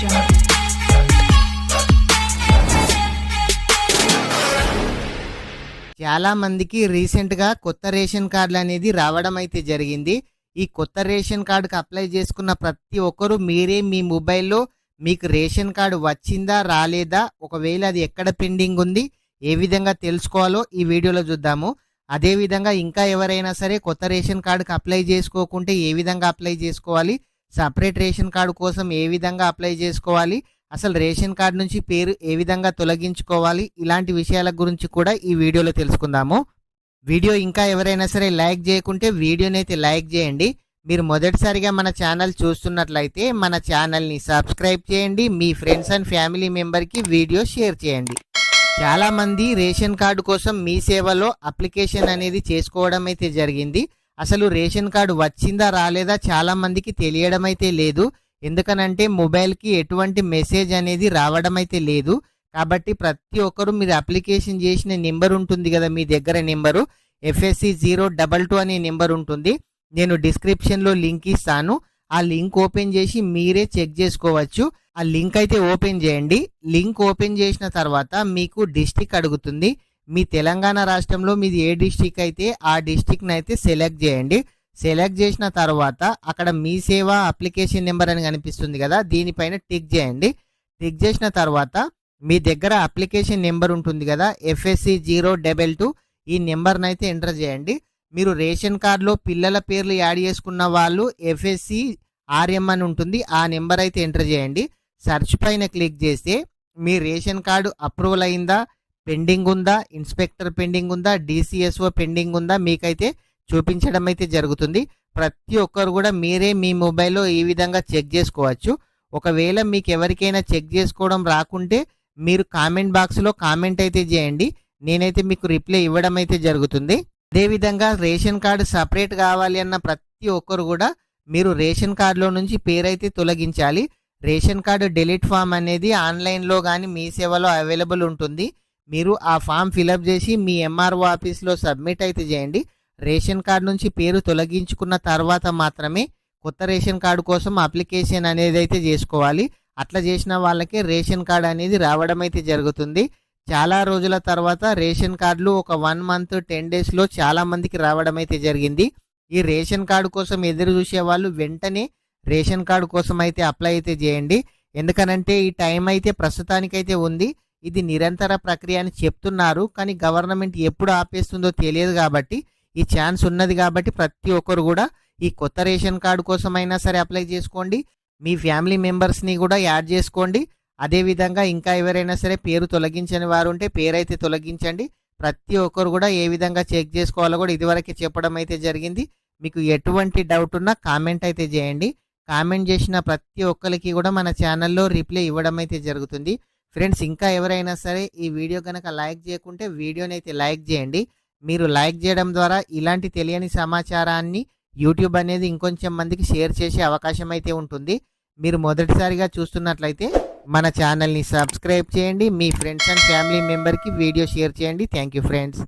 jungle. చాలా మందికి రీసెంట్గా కొత్త రేషన్ కార్డులు అనేది రావడం అయితే జరిగింది. ఈ కొత్త రేషన్ కార్డుకి అప్లై చేసుకున్న ప్రతి ఒక్కరూ మీరే మీ మొబైల్లో మీకు రేషన్ కార్డు వచ్చిందా రాలేదా, ఒకవేళ అది ఎక్కడ పెండింగ్ ఉంది, ఏ విధంగా తెలుసుకోవాలో ఈ వీడియోలో చూద్దాము. అదేవిధంగా ఇంకా ఎవరైనా సరే కొత్త రేషన్ కార్డుకి అప్లై చేసుకోకుంటే ఏ విధంగా అప్లై చేసుకోవాలి, సపరేట్ రేషన్ కార్డు కోసం ఏ విధంగా అప్లై చేసుకోవాలి, అసలు రేషన్ కార్డు నుంచి పేరు ఏ విధంగా తొలగించుకోవాలి, ఇలాంటి విషయాల గురించి కూడా ఈ వీడియోలో తెలుసుకుందాము. వీడియో ఇంకా ఎవరైనా సరే లైక్ చేయకుంటే వీడియోని అయితే లైక్ చేయండి. మీరు మొదటిసారిగా మన ఛానల్ చూస్తున్నట్లయితే మన ఛానల్ని సబ్స్క్రైబ్ చేయండి. మీ ఫ్రెండ్స్ అండ్ ఫ్యామిలీ మెంబర్కి వీడియో షేర్ చేయండి. చాలామంది రేషన్ కార్డు కోసం మీ సేవలో అప్లికేషన్ అనేది చేసుకోవడం అయితే జరిగింది. అసలు రేషన్ కార్డు వచ్చిందా రాలేదా చాలామందికి తెలియడం అయితే లేదు. ఎందుకనంటే మొబైల్కి ఎటువంటి మెసేజ్ అనేది రావడం అయితే లేదు. కాబట్టి ప్రతి ఒక్కరూ మీరు అప్లికేషన్ చేసిన నెంబర్ ఉంటుంది కదా, మీ దగ్గర నెంబరు FSC 022 అనే నెంబర్ ఉంటుంది. నేను డిస్క్రిప్షన్లో లింక్ ఇస్తాను. ఆ లింక్ ఓపెన్ చేసి మీరే చెక్ చేసుకోవచ్చు. ఆ లింక్ అయితే ఓపెన్ చేయండి. లింక్ ఓపెన్ చేసిన తర్వాత మీకు డిస్ట్రిక్ట్ అడుగుతుంది. మీ తెలంగాణ రాష్ట్రంలో మీది ఏ డిస్ట్రిక్ట్ అయితే ఆ డిస్ట్రిక్ట్ని అయితే సెలెక్ట్ చేయండి. సెలెక్ట్ చేసిన తర్వాత అక్కడ మీ సేవ అప్లికేషన్ నెంబర్ అని కనిపిస్తుంది కదా, దీనిపైన టిక్ చేయండి. టిక్ చేసిన తర్వాత మీ దగ్గర అప్లికేషన్ నెంబర్ ఉంటుంది కదా, FSC 022, ఈ నెంబర్ని అయితే ఎంటర్ చేయండి. మీరు రేషన్ కార్డులో పిల్లల పేర్లు యాడ్ చేసుకున్న వాళ్ళు FSC RM అని ఉంటుంది, ఆ నెంబర్ అయితే ఎంటర్ చేయండి. సెర్చ్ పైన క్లిక్ చేస్తే మీ రేషన్ కార్డు అప్రూవల్ అయిందా, పెండింగ్ ఉందా, ఇన్స్పెక్టర్ పెండింగ్ ఉందా, DCSO పెండింగ్ ఉందా మీకైతే చూపించడం అయితే జరుగుతుంది. ప్రతి ఒక్కరు కూడా మీరే మీ మొబైల్లో ఈ విధంగా చెక్ చేసుకోవచ్చు. ఒకవేళ మీకు ఎవరికైనా చెక్ చేసుకోవడం రాకుంటే మీరు కామెంట్ బాక్స్లో కామెంట్ అయితే చేయండి. నేనైతే మీకు రిప్లై ఇవ్వడం అయితే జరుగుతుంది. అదేవిధంగా రేషన్ కార్డు సపరేట్ కావాలి అన్న ప్రతి ఒక్కరు కూడా మీరు రేషన్ కార్డులో నుంచి పేరైతే తొలగించాలి. రేషన్ కార్డు డెలిట్ ఫామ్ అనేది ఆన్లైన్లో కానీ మీ సేవలో అవైలబుల్ ఉంటుంది. మీరు ఆ ఫామ్ ఫిలప్ చేసి మీ MRO ఆఫీస్లో సబ్మిట్ అయితే చేయండి. రేషన్ కార్డు నుంచి పేరు తొలగించుకున్న తర్వాత మాత్రమే కొత్త రేషన్ కార్డు కోసం అప్లికేషన్ అనేది అయితే చేసుకోవాలి. అట్లా చేసిన వాళ్ళకే రేషన్ కార్డు అనేది రావడం అయితే జరుగుతుంది. చాలా రోజుల తర్వాత రేషన్ కార్డులు ఒక 1 month 10 daysలో చాలా మందికి రావడం అయితే జరిగింది. ఈ రేషన్ కార్డు కోసం ఎదురు చూసే వాళ్ళు వెంటనే రేషన్ కార్డు కోసం అయితే అప్లై అయితే చేయండి. ఎందుకనంటే ఈ టైం అయితే ప్రస్తుతానికైతే ఉంది. ఇది నిరంతర ప్రక్రియ అని చెప్తున్నారు, కానీ గవర్నమెంట్ ఎప్పుడు ఆపేస్తుందో తెలియదు. కాబట్టి ఈ ఛాన్స్ ఉన్నది కాబట్టి ప్రతి ఒక్కరు కూడా ఈ కొత్త రేషన్ కార్డు కోసమైనా సరే అప్లై చేసుకోండి. మీ ఫ్యామిలీ మెంబర్స్ని కూడా యాడ్ చేసుకోండి. అదేవిధంగా ఇంకా ఎవరైనా సరే పేరు తొలగించని వారు ఉంటే పేరైతే తొలగించండి. ప్రతి ఒక్కరు కూడా ఏ విధంగా చెక్ చేసుకోవాలో కూడా ఇదివరకే చెప్పడం అయితే జరిగింది. మీకు ఎటువంటి డౌట్ ఉన్నా కామెంట్ అయితే చేయండి. కామెంట్ చేసిన ప్రతి ఒక్కరికి కూడా మన ఛానల్లో రిప్లై ఇవ్వడం అయితే జరుగుతుంది. ఫ్రెండ్స్, ఇంకా ఎవరైనా సరే ఈ వీడియో కనుక లైక్ చేయకుంటే వీడియోని అయితే లైక్ చేయండి. మీరు లైక్ చేయడం ద్వారా ఇలాంటి తెలియని సమాచారాన్ని యూట్యూబ్ అనేది ఇంకొంచెం మందికి షేర్ చేసే అవకాశం అయితే ఉంటుంది. మీరు మొదటిసారిగా చూస్తున్నట్లయితే మన ఛానల్ని సబ్స్క్రైబ్ చేయండి. మీ ఫ్రెండ్స్ అండ్ ఫ్యామిలీ మెంబర్కి వీడియో షేర్ చేయండి. Thank you friends.